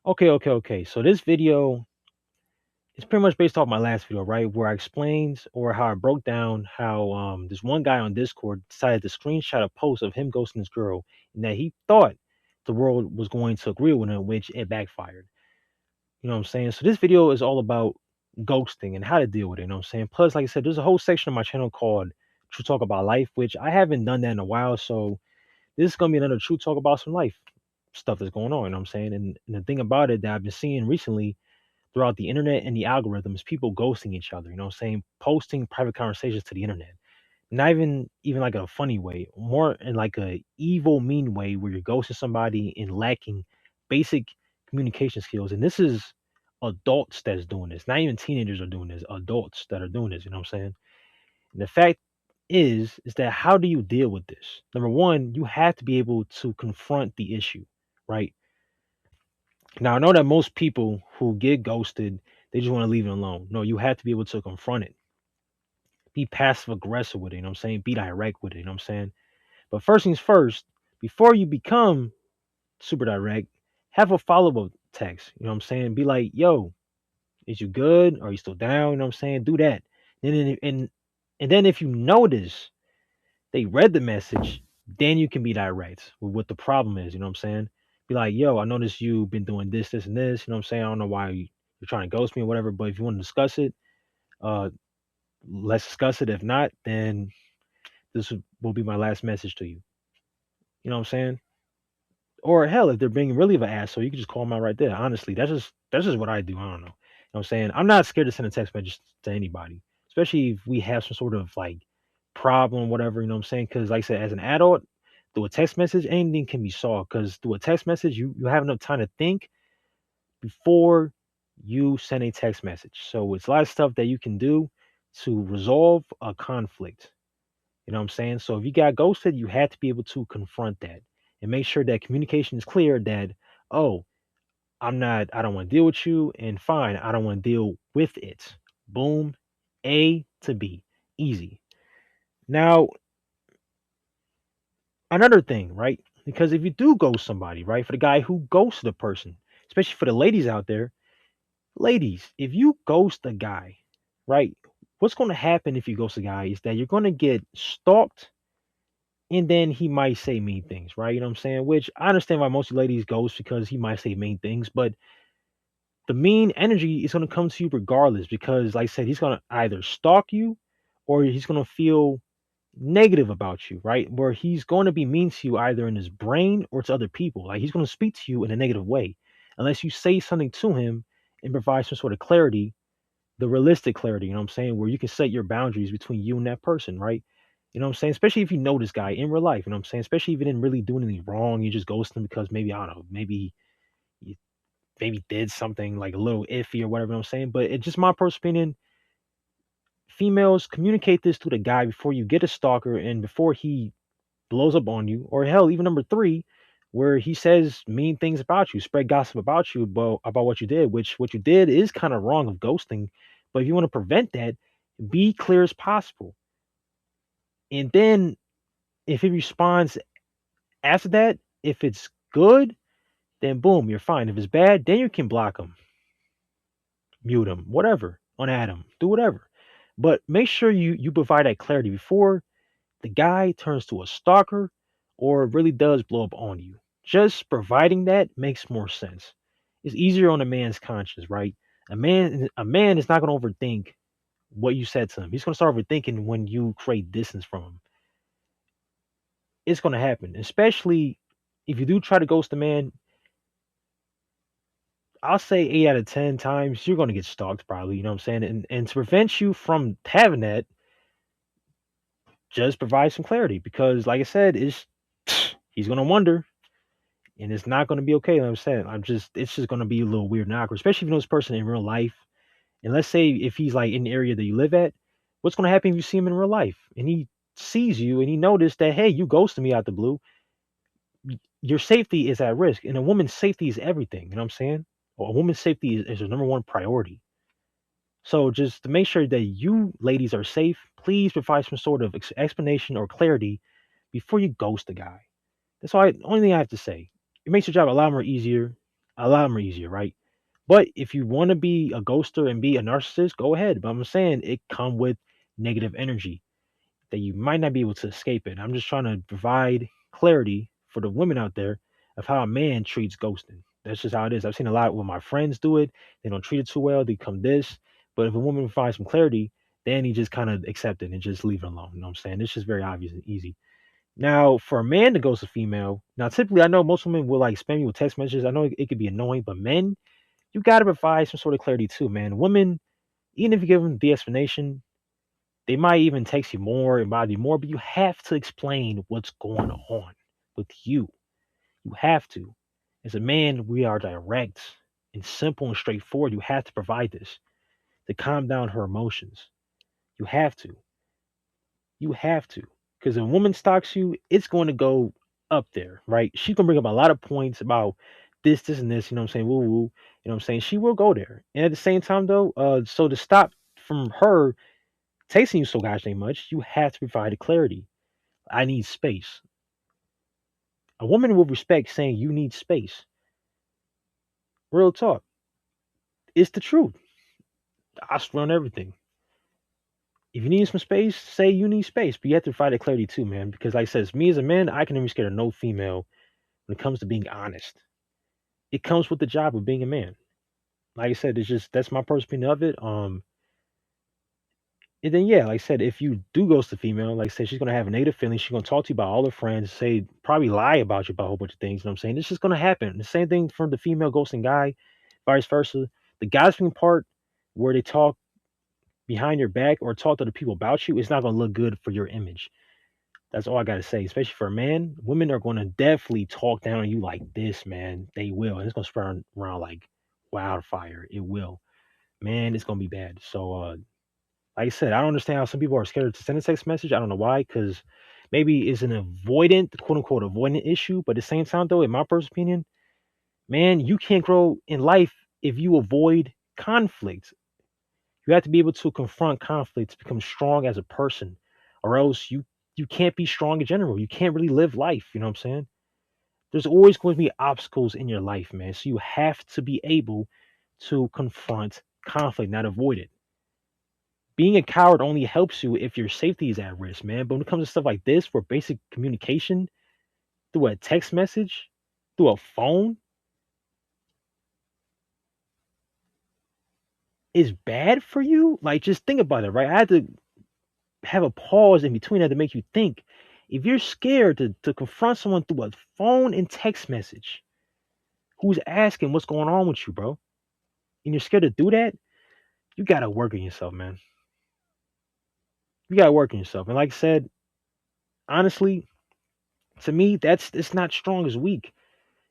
Okay. So this video is pretty much based off my last video, right? Where I explained or how I broke down how this one guy on Discord decided to screenshot a post of him ghosting this girl and that he thought the world was going to agree with him, which it backfired. You know what I'm saying? So this video is all about ghosting and how to deal with it. You know what I'm saying? Plus, like I said, there's a whole section of my channel called True Talk About Life, which I haven't done that in a while. So this is gonna be another True Talk about some life stuff that's going on. You know what I'm saying? And the thing about it that I've been seeing recently throughout the internet and the algorithms, people ghosting each other, you know what I'm saying? Posting private conversations to the internet. Not even like a funny way, more in like a evil, mean way where you're ghosting somebody and lacking basic communication skills. And this is adults that's doing this. Not even teenagers are doing this. Adults that are doing this, you know what I'm saying? And the fact is that how do you deal with this? Number one, you have to be able to confront the issue, right? Now I know that most people who get ghosted, they just want to leave it alone. No, you have to be able to confront it. Be passive aggressive with it, you know what I'm saying? Be direct with it, you know what I'm saying? But first things first, before you become super direct, have a follow-up text. You know what I'm saying? Be like, yo, is you good? Are you still down? You know what I'm saying? Do that. And then if you notice they read the message, then you can be direct with what the problem is. You know what I'm saying? Be like, yo, I noticed you've been doing this, and this. You know what I'm saying? I don't know why you're trying to ghost me or whatever, but if you want to discuss it, uh, let's discuss it. If not, then this will be my last message to you. You know what I'm saying? Or hell, if they're being really of an asshole, you can just call them out right there. Honestly, that's just what I do. I don't know. You know what I'm saying? I'm not scared to send a text message to anybody, especially if we have some sort of like problem, whatever, you know what I'm saying? Because like I said, as an adult, through a text message, anything can be solved. Because through a text message, you have enough time to think before you send a text message. So it's a lot of stuff that you can do to resolve a conflict. You know what I'm saying? So if you got ghosted, you have to be able to confront that and make sure that communication is clear that, oh, I don't want to deal with you, and fine, I don't want to deal with it. Boom, A to B. Easy. Now, another thing, right? Because if you do ghost somebody, right, for the guy who ghosted a person, especially for the ladies out there, ladies, if you ghost a guy, right, what's going to happen if you ghost a guy is that you're going to get stalked and then he might say mean things, right? You know what I'm saying? Which I understand why most ladies ghost because he might say mean things, but the mean energy is going to come to you regardless because, like I said, he's going to either stalk you or he's going to feel negative about you, right? Where he's going to be mean to you either in his brain or to other people. Like he's going to speak to you in a negative way unless you say something to him and provide some sort of clarity, the realistic clarity, you know what I'm saying, where you can set your boundaries between you and that person, right? You know what I'm saying? Especially if you know this guy in real life, you know what I'm saying? Especially if you didn't really do anything wrong, you just ghost him because maybe, I don't know, you maybe did something like a little iffy or whatever, you know what I'm saying? But it's just my personal opinion. Females, communicate this to the guy before you get a stalker and before he blows up on you, or hell, even number three, where he says mean things about you, spread gossip about you, about what you did, which what you did is kind of wrong of ghosting. But if you want to prevent that, be clear as possible. And then if he responds after that, if it's good, then boom, you're fine. If it's bad, then you can block him, mute him, whatever, unadd him, do whatever. But make sure you provide that clarity before the guy turns to a stalker or really does blow up on you. Just providing that makes more sense. It's easier on a man's conscience, right? A man is not going to overthink what you said to him. He's going to start overthinking when you create distance from him. It's going to happen, especially if you do try to ghost a man. I'll say 8 out of 10 times you're going to get stalked, probably. You know what I'm saying? And to prevent you from having that, just provide some clarity because, like I said, it's he's going to wonder and it's not going to be okay. Like I'm saying, it's just going to be a little weird and awkward, especially if you know this person in real life. And let's say if he's like in the area that you live at, what's going to happen if you see him in real life and he sees you and he noticed that, hey, you ghosted me out the blue? Your safety is at risk, and a woman's safety is everything. You know what I'm saying? Well, a woman's safety is the number one priority. So just to make sure that you ladies are safe, please provide some sort of explanation or clarity before you ghost the guy. That's all. Only thing I have to say. It makes your job a lot more easier. A lot of them are easier, right? But if you want to be a ghoster and be a narcissist, go ahead. But I'm saying it come with negative energy that you might not be able to escape it. I'm just trying to provide clarity for the women out there of how a man treats ghosting. That's just how it is. I've seen a lot when my friends do it. They don't treat it too well. They come this. But if a woman finds some clarity, then he just kind of accept it and just leave it alone. You know what I'm saying? It's just very obvious and easy. Now, for a man to ghost a female, now typically I know most women will like spam you with text messages. I know it could be annoying, but men, you gotta provide some sort of clarity too, man. Women, even if you give them the explanation, they might even text you more and bother you more, but you have to explain what's going on with you. You have to. As a man, we are direct and simple and straightforward. You have to provide this to calm down her emotions. You have to. You have to. Because if a woman stalks you, it's going to go up there, right? She's going to bring up a lot of points about this, and this, you know what I'm saying? Woo woo. You know what I'm saying? She will go there. And at the same time, though, so to stop from her tasting you so gosh dang much, you have to provide a clarity. I need space. A woman will respect saying you need space. Real talk. It's the truth. I swear on everything. If you need some space, say you need space. But you have to provide a clarity too, man. Because like I said, me as a man, I can never be scared of no female when it comes to being honest. It comes with the job of being a man. Like I said, it's just that's my personal opinion of it. And then yeah, like I said, if you do ghost a female, like I said, she's gonna have a negative feeling. She's gonna talk to you about all her friends, say probably lie about you about a whole bunch of things. You know what I'm saying? It's just gonna happen. The same thing from the female ghosting guy, vice versa. The gossiping part where they talk behind your back or talk to the people about you, it's not gonna look good for your image. That's all I gotta say. Especially for a man, women are gonna definitely talk down on you like this, man. They will, and it's gonna spread around like wildfire. It will, man. It's gonna be bad. So like I said, I don't understand how some people are scared to send a text message. I don't know why, because maybe it's an avoidant, quote unquote, avoidant issue. But at the same time, though, in my personal opinion, man, you can't grow in life if you avoid conflict. You have to be able to confront conflict to become strong as a person, or else you can't be strong in general. You can't really live life. You know what I'm saying? There's always going to be obstacles in your life, man. So you have to be able to confront conflict, not avoid it. Being a coward only helps you if your safety is at risk, man. But when it comes to stuff like this, where basic communication through a text message, through a phone, is bad for you, like just think about it, right? I had to have a pause in between that to make you think. If you're scared to confront someone through a phone and text message who's asking what's going on with you, bro, and you're scared to do that, you gotta work on yourself, man. You gotta work on yourself. And like I said, honestly, to me, that's it's not strong as weak.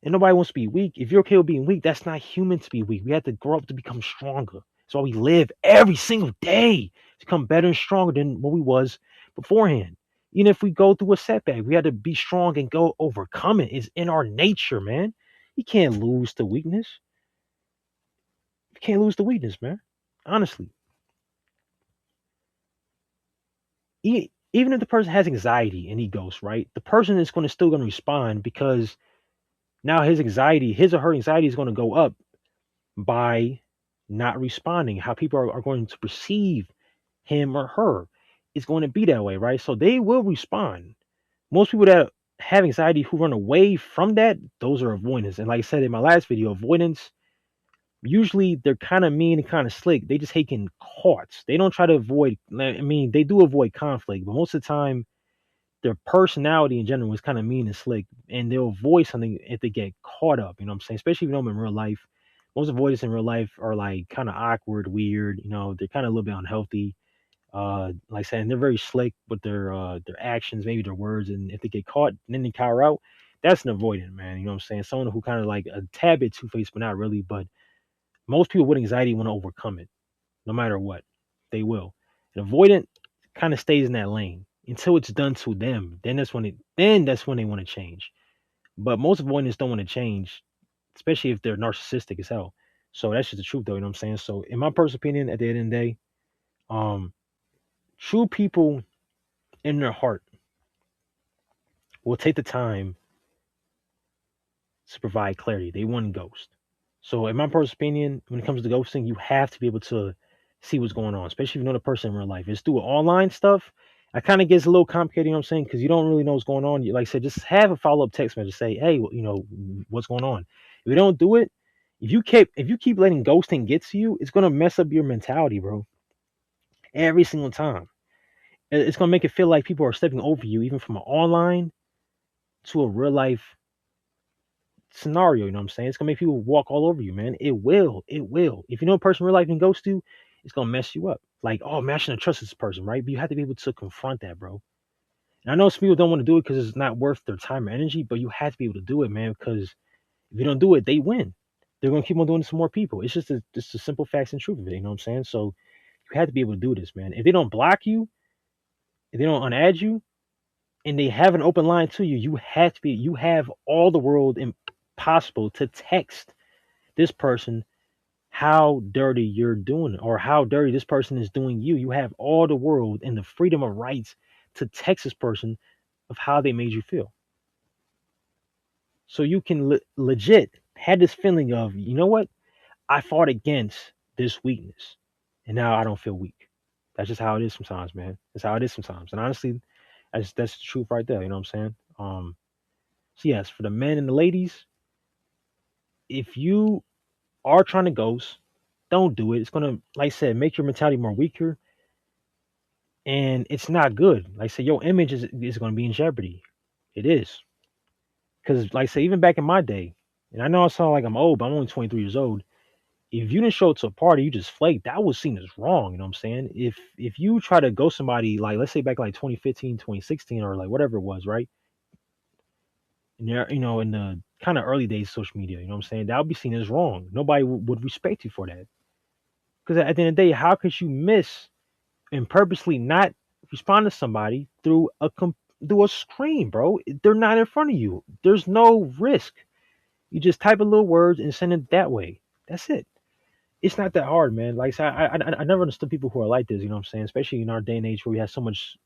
And nobody wants to be weak. If you're okay with being weak, that's not human to be weak. We have to grow up to become stronger. That's why we live every single day to become better and stronger than what we was beforehand. Even if we go through a setback, we have to be strong and go overcome it. It's in our nature, man. You can't lose to weakness. You can't lose to weakness, man. Honestly, even if the person has anxiety and he goes right, the person is going to still going to respond because now his anxiety, his or her anxiety, is going to go up by not responding, how people are going to perceive him or her is going to be that way, right? So they will respond. Most people that have anxiety who run away from that, those are avoidance. And like I said in my last video, avoidance, usually they're kind of mean and kind of slick. They just hate getting caught. They don't try to avoid, I mean, they do avoid conflict, but most of the time, their personality in general is kind of mean and slick, and they'll avoid something if they get caught up. You know what I'm saying? Especially if you know them in real life. Most avoiders in real life are like kind of awkward, weird. You know, they're kind of a little bit unhealthy. Like I said, and they're very slick with their actions, maybe their words, and if they get caught and then they cower out, that's an avoidant, man. You know what I'm saying? Someone who kind of like a tad bit two faced, but not really. But most people with anxiety want to overcome it, no matter what. They will. An avoidant kind of stays in that lane until it's done to them. Then that's when they want to change. But most avoidants don't want to change, especially if they're narcissistic as hell. So that's just the truth though, you know what I'm saying? So in my personal opinion, at the end of the day, um, true people in their heart will take the time to provide clarity. They want ghost. So, in my personal opinion, when it comes to ghosting, you have to be able to see what's going on, especially if you know the person in real life. It's through online stuff. It kind of gets a little complicated, you know what I'm saying? Because you don't really know what's going on. Like I said, just have a follow up text message. Say, hey, what's going on? If you don't do it, if you keep letting ghosting get to you, it's gonna mess up your mentality, bro. Every single time, it's gonna make it feel like people are stepping over you, even from an online to a real life scenario. You know what I'm saying? It's gonna make people walk all over you, man. It will. It will. If you know a person in real life can ghost you, it's gonna mess you up. Like, oh man, I shouldn't trust this person, right? But you have to be able to confront that, bro. And I know some people don't want to do it because it's not worth their time or energy, but you have to be able to do it, man. Because if you don't do it, they win. They're gonna keep on doing it to more people. It's just the simple facts and truth of it. You know what I'm saying? So you have to be able to do this, man. If they don't block you, if they don't unadd you, and they have an open line to you, you have all the world possible to text this person how dirty you're doing it or how dirty this person is doing you. You have all the world and the freedom of rights to text this person of how they made you feel. So you can legit have this feeling of, you know what? I fought against this weakness and now I don't feel weak. That's just how it is sometimes, man. That's how it is sometimes. And honestly, that's the truth right there. You know what I'm saying? So yes, for the men and the ladies, if you are trying to ghost, don't do it. It's gonna, like I said, make your mentality more weaker, and it's not good. Like I said, your image is gonna be in jeopardy. It is because, like I said, even back in my day, and I know I sound like I'm old, but I'm only 23 years old. If you didn't show up to a party, you just flaked. That was seen as wrong. You know what I'm saying? If you try to ghost somebody, like let's say back like 2015, 2016, or like whatever it was, right? And there, in the kind of early days of social media, you know what I'm saying? That would be seen as wrong. Nobody would respect you for that. Because at the end of the day, how could you miss and purposely not respond to somebody through a screen, bro? They're not in front of you. There's no risk. You just type a little words and send it that way. That's it. It's not that hard, man. Like I said, I never understood people who are like this. You know what I'm saying? Especially in our day and age where we have so much,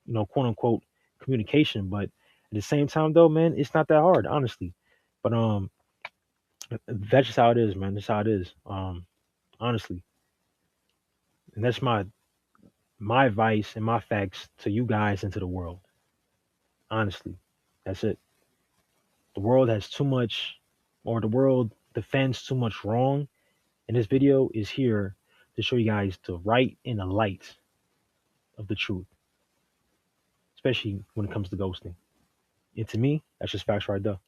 quote unquote communication. But at the same time, though, man, it's not that hard, honestly. But that's just how it is, man. That's how it is. Honestly, and that's my advice and my facts to you guys and to the world. Honestly, that's it. The world has too much, or the world defends too much wrong. And this video is here to show you guys the right and the light of the truth, especially when it comes to ghosting. And to me, that's just facts right there.